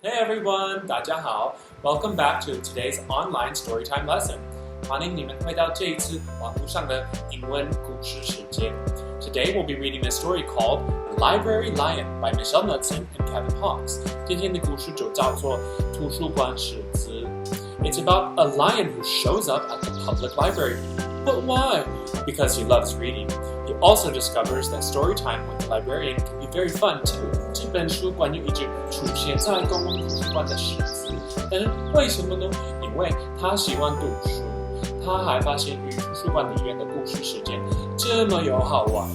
Hey everyone, 大家好 Welcome back to today's online storytime lesson. 欢迎你们回到这一次网络上的英文故事时间。Today we'll be reading a story called The Library Lion by Michelle Knudsen and Kevin Hawkes. 今天的故事就叫做图书馆狮子。It's about a lion who shows up at the public library. But why? Because he loves reading. He also discovers that story time with the librarian can be very fun too. 这本书关于一只出现在公共图书馆的狮子，但是为什么呢？因为他喜欢读书，他还发现与图书馆里面的故事时间这么有好玩。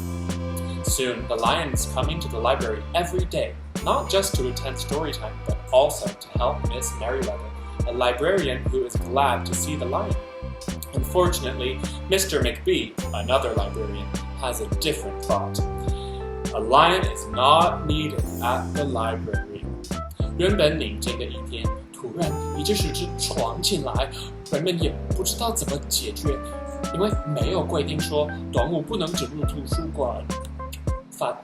Soon, the lion is coming to the library every day, not just to attend story time, but also to help Miss Merriweather, a librarian who is glad to see the lion.Unfortunately, Mr. McBee, another librarian, has a different thought. A lion is not needed at the library. 原本宁静的一天，突然一只狮子闯进来，人们也不知道怎么解决，因为没有规定说动物不能进入图书馆。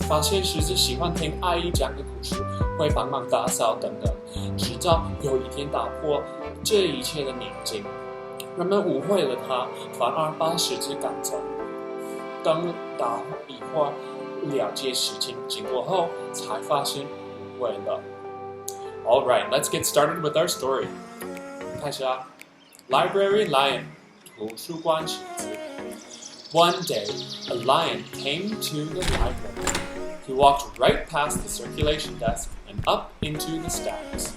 发现狮子喜欢听阿姨讲的故事，会帮忙打扫等等，直到有一天打破这一切的宁静。人们误会了他，反而把狮子赶走。等打一会儿了解事情经过后，才发现误会了。All right, let's get started with our story. 开始啊 Library Lion, 图书馆狮子。One day, a lion came to the library. He walked right past the circulation desk and up into the stacks.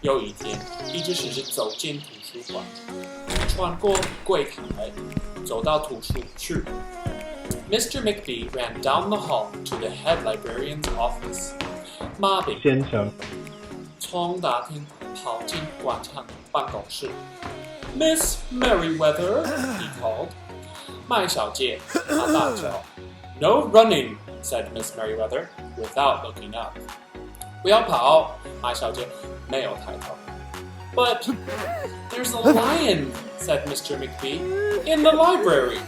有一天，一只狮子走进图书馆，穿过柜台，走到图书室。Mr. McBee ran down the hall to the head librarian's office. 马炳先生从大厅跑进馆长办公室。Miss Merriweather, he called. 麦小姐，他大叫。No running, said Miss Merriweather, without looking up. 不要跑，麦小姐没有抬头。But there's a lion, said Mr. McBee, in the library.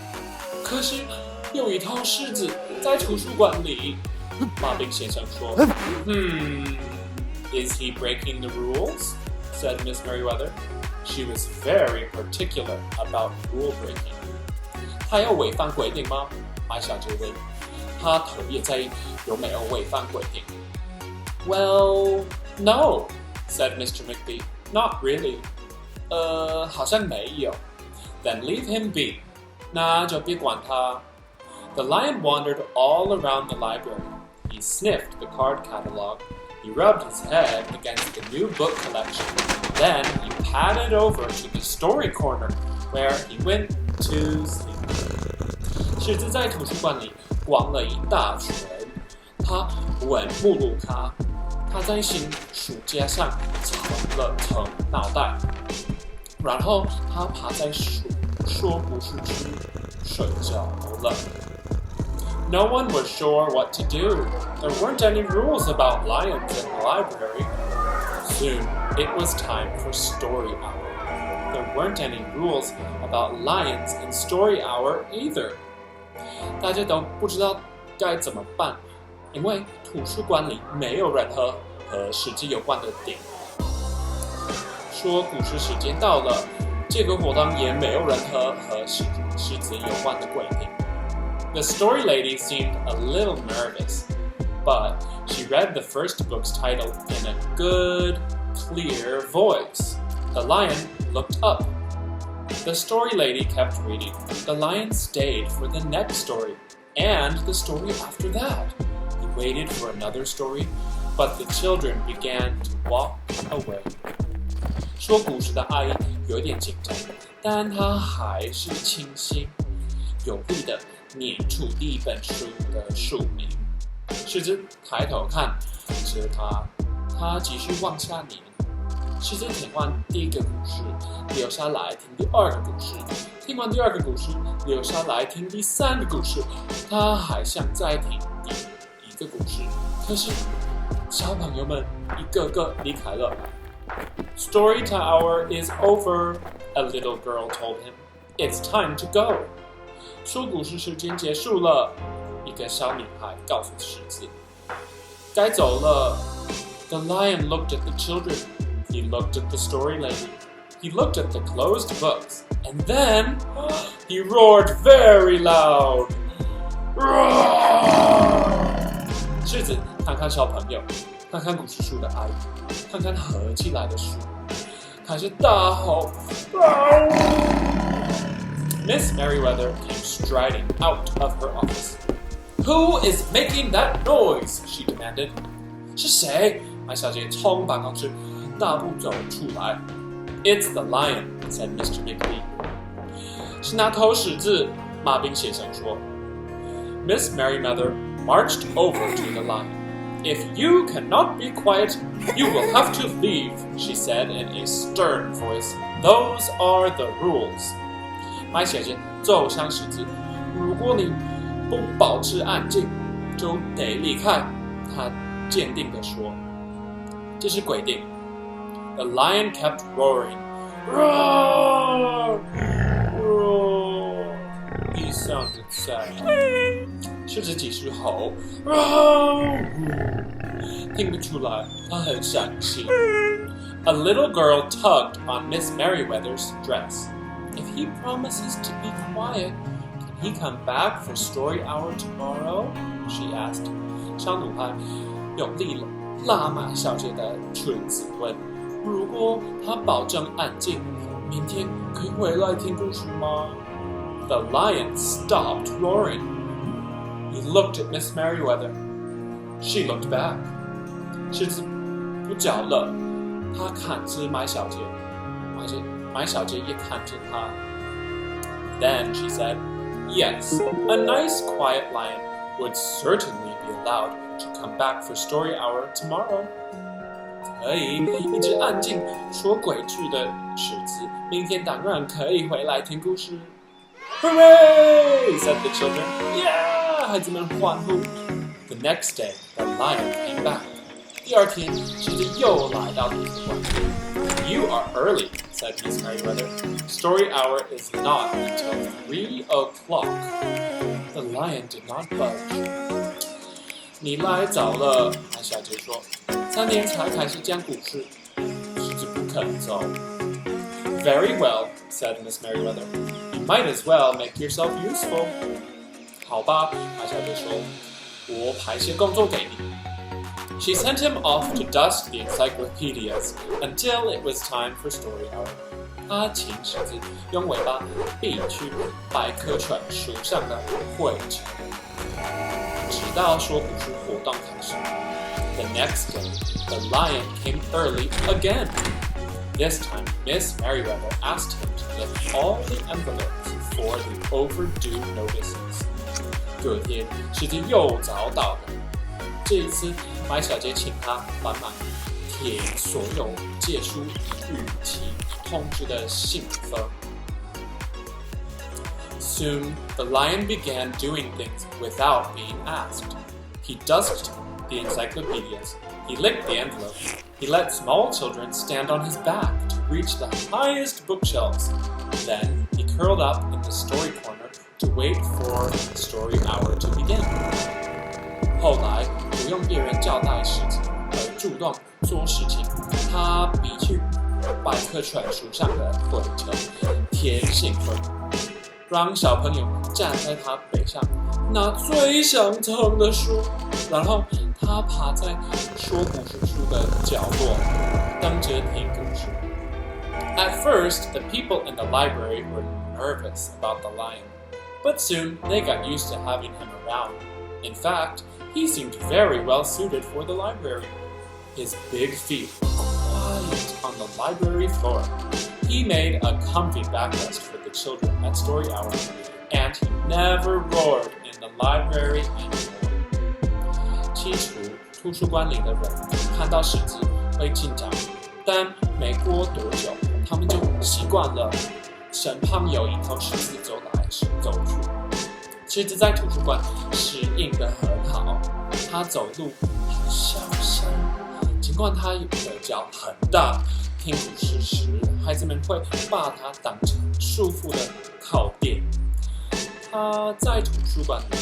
可是有一头狮子在图书馆里。马炳先生说。Is he breaking the rules? said Miss Merriweather. She was very particular about rule breaking. 他有违反规定吗？麦小姐问。他特别在意有没有违反规定。Well, no, said Mr. McBee. Not really. 好像没有。Then leave him be. 那就别管他。The lion wandered all around the library. He sniffed the card catalog. He rubbed his head against the new book collection. Then he padded over to the story corner, where he went to sleep. 狮子在图书馆里逛了一大圈。他闻目录卡。他在新书架上蹭了蹭脑袋，然后他趴在说故事区睡觉了。No one was sure what to do. There weren't any rules about lions in the library. Soon, it was time for story hour. There weren't any rules about lions in story hour either. 大家都不知道该怎么办。因为图书馆里没有任何和狮子有关的点。说故事时间到了，这个活动也没有任何和狮子有关的规定。The story lady seemed a little nervous, but she read the first book's title in a good, clear voice. The lion looked up. The story lady kept reading. The lion stayed for the next story, and the story after that.He waited for another story, but the children began to walk away. 说故事的阿姨有点紧张，但她还是清醒有力地念出第一本书的书名。狮子抬头看着他继续往下念。狮子听完第一个故事，留下来听第二个故事，听完第二个故事，留下来听第三个故事，他还想再听一个故事，可是小朋友们一个个离开了。Story hour is over, a little girl told him. It's time to go. 说故事时间结束了，一个小女孩告诉狮子。该走了， The lion looked at the children. He looked at the story lady. He looked at the closed books. And then he roared very loud. Roar! 狮子看看小朋友，看看故事书的阿姨，看看合起来的书，开始大吼。Miss Merriweather came striding out of her office. Who is making that noise? She demanded. 是谁？麦小姐从办公室大步走出来。It's the lion, said Mr. McBee. 是那头狮子，马兵先生说。Miss Merriweather marched over to the lion. If you cannot be quiet, you will have to leave, she said in a stern voice. Those are the rules. 麦小姐走向狮子，如果你不保持安静，就得离开。她坚定地说：“这是规定。” The lion kept roaring. Roar! Roar! He sounded sad. 狮子继续吼 ，Roar! 听得出来，他很伤心。A little girl tugged on Miss Merriweather's dress. If he promises to be quiet, can he come back for story hour tomorrow? She asked. 小女孩用力拉麦小姐的裙子问：“如果他保证安静，明天可以回来听故事吗？” The lion stopped roaring. He looked at Miss Merriweather. She looked back. 狮子不叫了，他看着麦小姐，麦小姐也看着他。Then she said, "Yes, a nice quiet lion would certainly be allowed to come back for story hour tomorrow." 可以，一只安静说鬼句的狮子，明天当然可以回来听故事。Hooray! said the children. Yeah! 孩子们欢呼。The next day, the lion came back. 第二天，狮子又来到图书馆。You are early, said Miss Merriweather. Story hour is not until 3 o'clock. The lion did not budge. 你来早了，麦小姐说。3点才开始讲故事，狮子不肯走。Very well, said Miss Merriweather. You might as well make yourself useful. 好吧，麦小姐说，我派些工作给你。She sent him off to dust the encyclopedias until it was time for story hour. 她请狮子用尾巴避去百科全书上的灰尘，直到说故事活动开始。The next day, the lion came early again. This time, Miss Merriweather asked him to lift all the envelopes for the overdue notices. 隔天，狮子又早到了。这一次，麦小姐请他帮忙贴所有借书逾期通知的信封。Soon, the lion began doing things without being asked. He dusted the encyclopedias. He licked the envelopes. He let small children stand on his back to reach the highest bookshelves. Then he curled up in the story corner to wait for story hour to begin. 后来不用别人交代事情而主动做事情，他比去百科全书上的灰尘贴信封，让小朋友站在他背上拿最想疼的书，然后他趴在说故事书的角落等着听故事。At first, the people in the library were nervous about the lion, but soon they got used to having him around. In fact, he seemed very well suited for the library. His big feet were quiet on the library floor. He made a comfy backrest for the children at story hour, and he never roared in the library anymore. 起初，图书馆里的人看到狮子会紧张，但没过多久，他们就习惯了身旁有一头狮子走来走去。狮子在图书馆适应得很好，它走路很小声，尽管它的脚很大。听故事时，孩子们会把它当成舒服的靠垫。它在图书馆里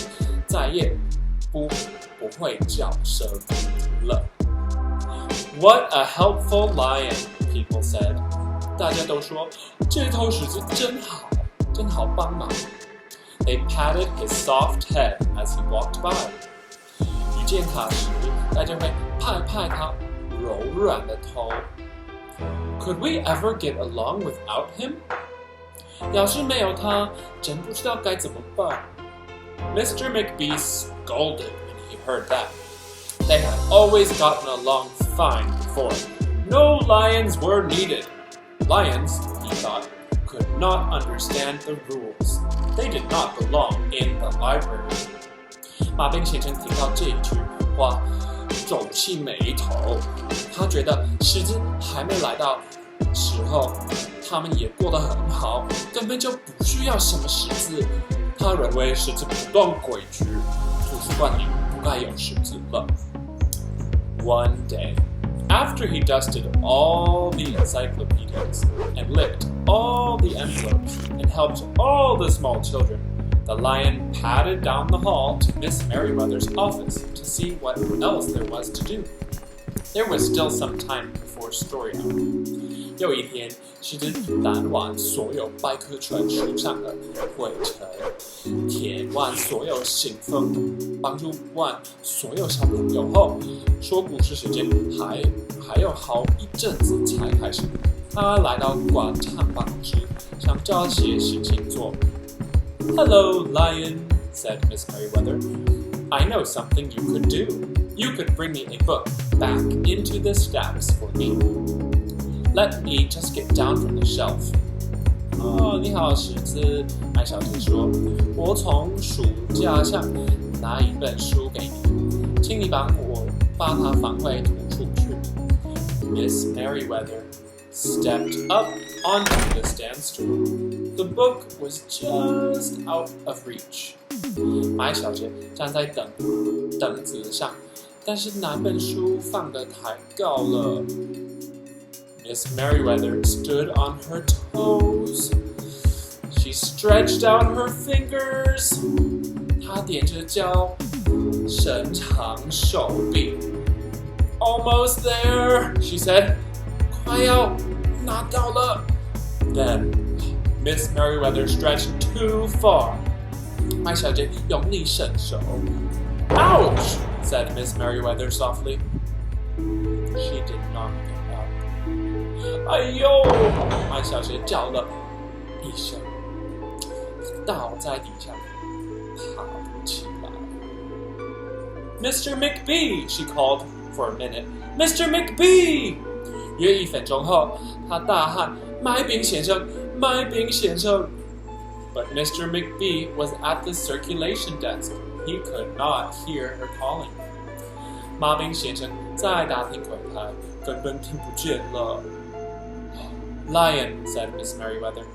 再也不会叫声了。What a helpful lion, people said. 大家都说这头狮子真好，真好帮忙。They patted his soft head as he walked by. 遇见他时，大家会拍拍他柔软的头。Could we ever get along without him? 要是没有他，真不知道该怎么办。Mr. McBee scolded when he heard that. They had always gotten along fine before. No lions were needed. Lions, he thought, could not understand the rules. They did not belong in the library. 马兵先生听到这一句话，皱起眉头。他觉得狮子还没来到时候，他们也过得很好，根本就不需要什么狮子。他认为狮子不懂规矩，图书馆里不该有狮子了。One day, after he dusted all the encyclopedias and licked all the envelopes and helped all the small children, the lion padded down the hall to Miss Merriweather's office to see what else there was to do. There was still some time before story hour. 有一天，狮子弹完所有百科全书上的灰尘，填完所有信封，帮助完所有小朋友后，说故事时间还有好一阵子才开始。他来到馆长办公室，想找些事情做。Hello, Lion, said Miss Merriweather. I know something you could do. You could bring me a book back into the stacks for me. Let me just get down from the shelf. 你好，狮子，麦小姐说，我从书架上拿一本书给你，请你帮我把它放回图书去。Miss Merriweather stepped up onto the stand stool. The book was just out of reach. 麦小姐站在凳子上，但是那本书放得太高了。Miss Merriweather stood on her toes. She stretched out her fingers. 她踮着脚，伸长手臂。Almost there, she said. 快要拿到了。Then, Miss Merriweather stretched too far. 麦小姐用力伸手。Ouch, said Miss Merriweather softly. She did not get up. 哎呦！麦小姐叫了一声，倒在地上，爬不起来。Mr. McBee, she called for a minute. Mr. McBee! 约1分钟后，她大喊：“麦宾先生，麦宾先生！” But Mr. McBee was at the circulation desk. He could not hear her calling. 马宾先生在大厅柜台，根本听不见了。Lion, said Miss Merriweather,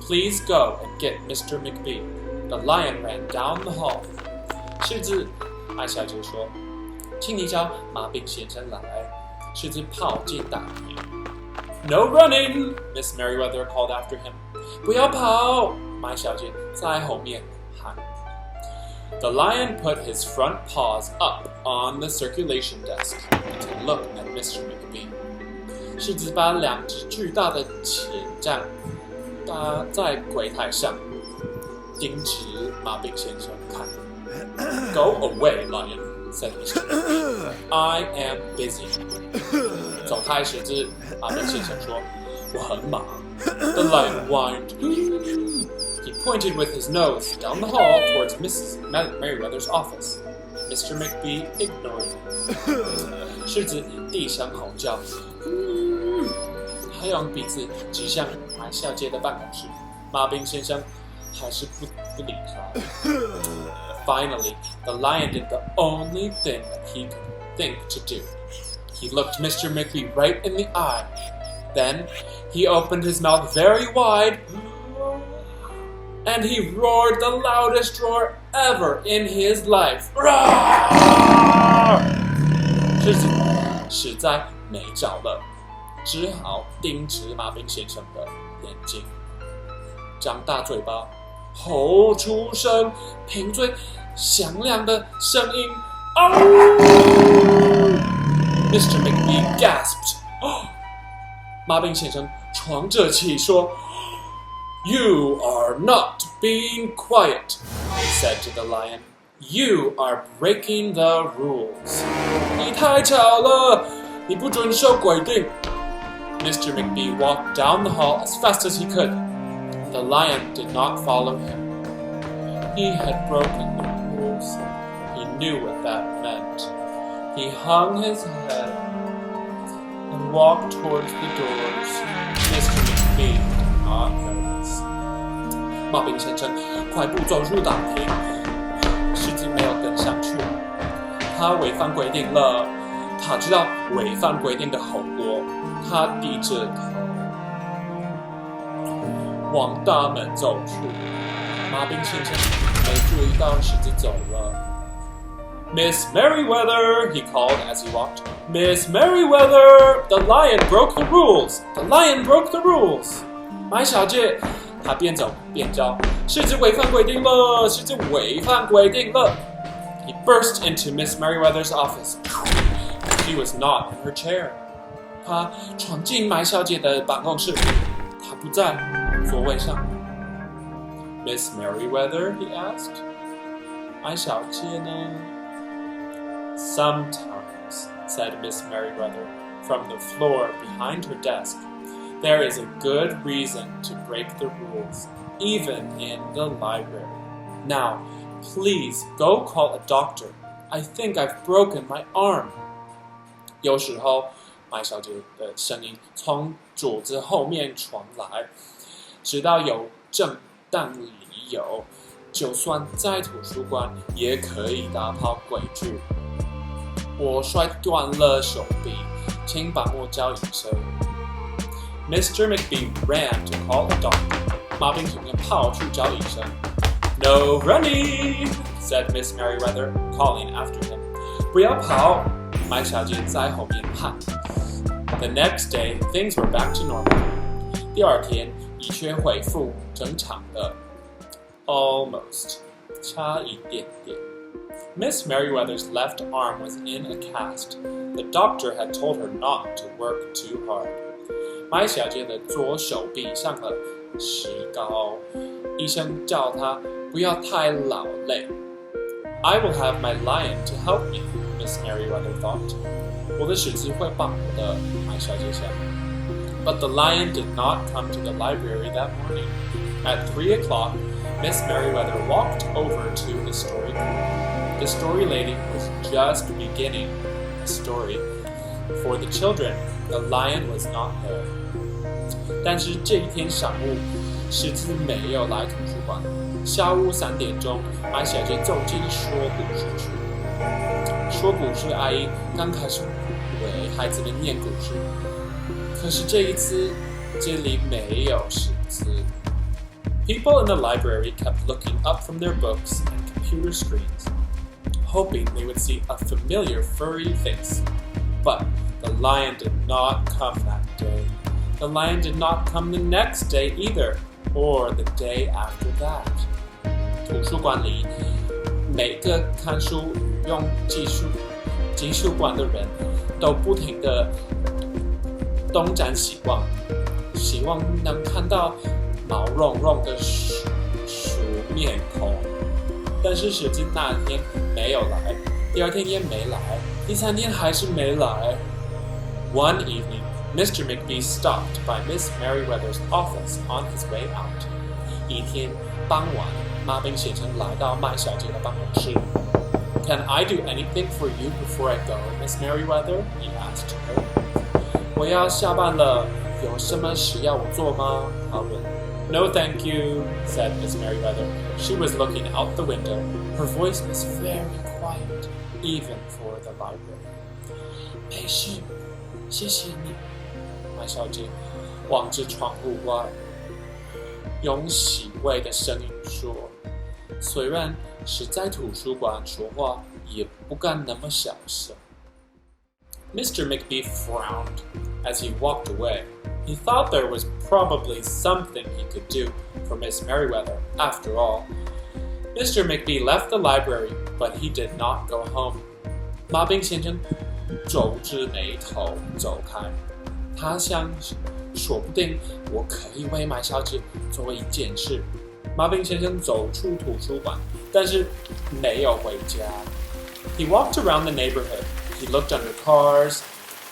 please go and get Mr. McBee. The lion ran down the hall. 狮子，麦小姐说，请你叫马宾先生来。狮子跑进大厅。No running, Miss Merriweather called after him. 不要跑，麦小姐在后面喊。The lion put his front paws up on the circulation desk to look at Mr. McBee. 狮子把2只巨大的前掌搭在柜台上，盯直马宾先生看。Go away, lion, said Mr. McBee. I am busy. 走开，狮子，马宾先生说，我很忙。The lion whined. He pointed with his nose down the hall towards Mrs. Merriweather's office. Mr. McBee ignored him. 狮子低声吼叫。他用鼻子指向麦小姐的办公室，马宾先生还是不理他。Finally, the lion did the only thing that he could think to do. He looked Mr. McBee right in the eye. Then he opened his mouth very wide, and he roared the loudest roar ever in his life. Roar! 狮子实在没招了。只好盯直马宾先生的眼睛，张大嘴巴，吼出声，贫嘴响亮的声音，嗷！ Mr. McBee gasped. 马兵先生喘着气说 You are not being quiet, he said to the lion. You are breaking the rules. 你太吵了，你不遵守规定。Mr. McBee walked down the hall as fast as he could. The lion did not follow him. He had broken the rules. He knew what that meant. He hung his head and walked towards the doors. Mr. McBee did not notice. 马兵先生快步走入大厅，狮子没有跟上去。他违反规定了，他知道违反规定的后果。他低着头往大门走去。马兵先生没注意到狮子走了。Miss Merriweather, he called as he walked. Miss Merriweather, the lion broke the rules. The lion broke the rules. 麦小姐，她边走边叫，狮子违反规定了，狮子违反规定了。He burst into Miss Merriweather's office. She was not in her chair. 他闯进麦小姐的办公室，她不在座位上。Miss Merriweather, he asked. 麦小姐呢？ Sometimes, said Miss Merriweather, from the floor behind her desk, there is a good reason to break the rules, even in the library. Now, please go call a doctor. I think I've broken my arm. 有时候，麦小姐的声音从桌子后面传来，直到有正当理由，就算在图书馆也可以打破规矩。我摔断了手臂，请帮我叫医生。Mr. McBee ran to call a doctor. 马兵先生跑去找医生。No running, said Miss Merriweather, calling after him. 不要跑，麦小姐在后面喊。The next day, things were back to normal. 第二天，医学恢复正常的 ，almost， 差一点点。Miss Merriweather's left arm was in a cast. The doctor had told her not to work too hard. 麦小姐的左手臂上了石膏，医生叫她不要太劳累。I will have my lion to help me, Miss Merriweather thought. 我的狮子会帮我的，麦小姐想。But the lion did not come to the library that morning. At 3 o'clock, Miss Merriweather walked over to the story room. The story lady was just beginning a story. For the children, the lion was not there. 但是这一天上午，狮子没有来图书馆。下午3点钟，麦小姐走进说故事区。说故事阿姨刚开始为孩子们念故事，可是这一次这里没有狮子。People in the library kept looking up from their books and computer screens, hoping they would see a familiar furry face. But the lion did not come that day. The lion did not come the next day either, or the day after that. 图书馆里每个看书与用技术馆的人都不停地东张西望，希望能看到毛茸茸的鼠面孔。但是狮子那天没有来，第二天也没来，第三天还是没来。One evening, Mr. McBee stopped by Miss Merriweather's office on his way out. 一天傍晚，马兵先生来到麦小姐的办公室。Can I do anything for you before I go, Miss Merriweather? He asked her. 我要下班了，有什么事要我做吗？他问。No, thank you, said Miss Merriweather. She was looking out the window. Her voice was very quiet, even for the library. 没事，谢谢你，麦小姐望着窗户外，用细微的声音说：“虽然是在图书馆说话，也不敢那么小声。” Mr. McBee frowned as he walked away. He thought there was probably something he could do for Miss Merriweather, after all. Mr. McBee left the library, but he did not go home. 马兵先生皱着眉头走开。他想，说不定我可以为麦小姐做一件事。马丁先生走出图书馆，但是没有回家。He walked around the neighborhood. He looked under cars.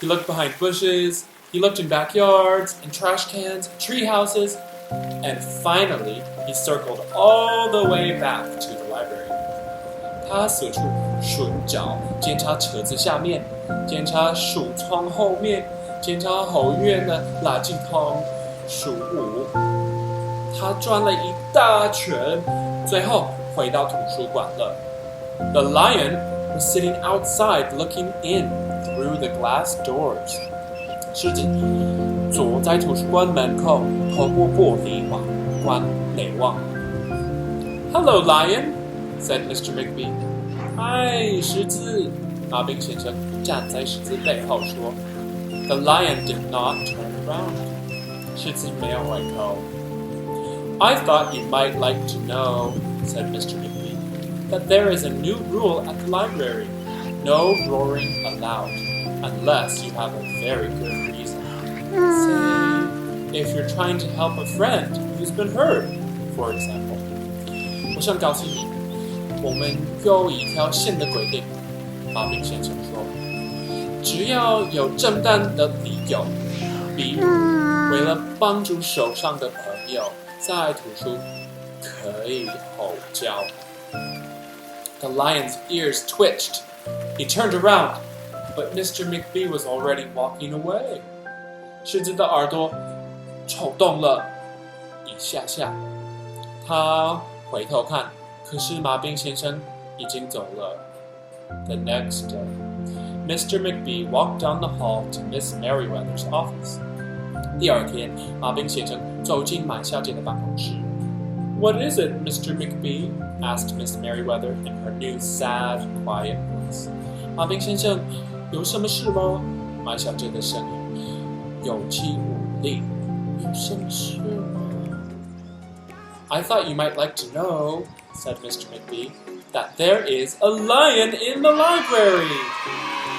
He looked behind bushes. He looked in backyards and trash cans, tree houses, and finally he circled all the way back to the library. 他四处寻找，检查车子下面，检查树丛后面，检查后院的垃圾桶、树屋。他转了一大圈，最后回到图书馆了。The lion was sitting outside looking in through the glass doors. 狮子坐在图书馆门口，透过玻璃管内望。Hello, lion, said Mr. McBee. 嗨，狮子，马丁先生站在狮子背后说。The lion did not turn around. 狮子没有回头。I thought you might like to know, said Mr. McBee, that there is a new rule at the library. No roaring allowed, unless you have a very good reason. Say, if you're trying to help a friend who's been hurt, for example. 我想告诉你，我们有一条新的规定，马丁先生说，只要有正当的理由，比如为了帮助受伤的朋友，在图书可以吼叫。The lion's ears twitched. He turned around, but Mr. McBee was already walking away. 狮子的耳朵抽动了一下下，他回头看，可是马丁先生已经走了。The next day, Mr. McBee walked down the hall to Miss Merriweather's office. 第二天，马丁先生走进麦小姐的办公室。What is it, Mr. McBee? asked Miss Merriweather in her new sad, quiet voice. 马丁先生，有什么事吗？麦小姐的声音有气无力。有什么事吗？ I thought you might like to know, said Mr. McBee, that there is a lion in the library.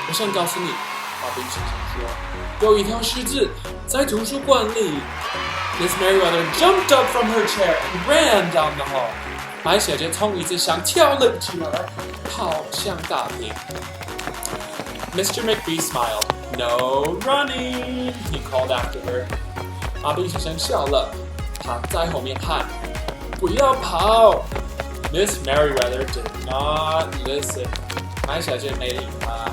我想告诉你，马丁先生说，有一条狮子在图书馆里。Miss Merriweather jumped up from her chair and ran down the hall. 麦小姐从椅子上跳了起来，跑向大厅。Mr. McBee smiled. No running, he called after her. 马丁先生笑了，他在后面喊，不要跑。Miss Merriweather did not listen. 麦小姐没理他。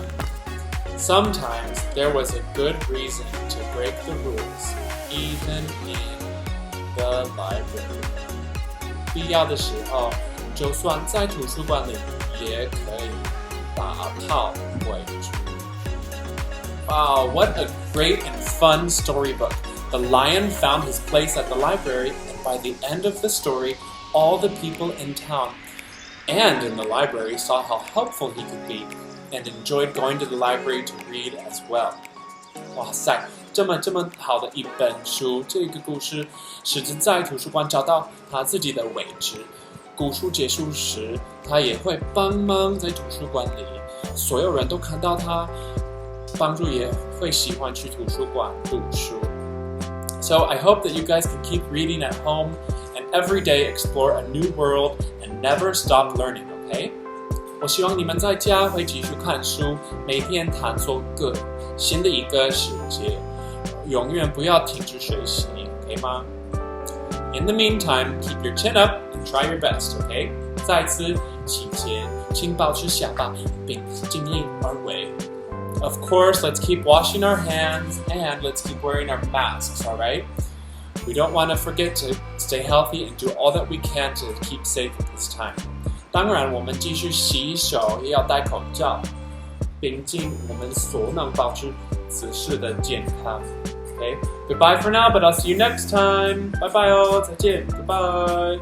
Sometimes there was a good reason to break the rules, even in the library. 必要的时候，就算在图书馆里，也可以打炮规矩。Wow, what a great and fun storybook. The lion found his place at the library, and by the end of the story, all the people in town and in the library saw how helpful he could be and enjoyed going to the library to read as well. 哇塞，这么好的一本书，这个故事，狮子在图书馆找到他自己的位置。故事结束时，他也会帮忙在图书馆里，所有人都看到他，帮助也会喜欢去图书馆读书。So I hope that you guys can keep reading at home and every day explore a new world and never stop learning, okay? 我希望你们在家会继续看书，每天探索新的一个世界，永远不要停止学习 ，OK 吗？ In the meantime, keep your chin up and try your best, okay? 在此期间，请保持下巴并尽力而为。Of course, let's keep washing our hands and let's keep wearing our masks, all right? We don't want to forget to stay healthy and do all that we can to keep safe at this time. 当然，我们继续洗手，也要戴口罩，并尽我们所能保持姿势的健康。Okay, goodbye for now, but I'll see you next time. Bye bye 哦，再见 ，Goodbye.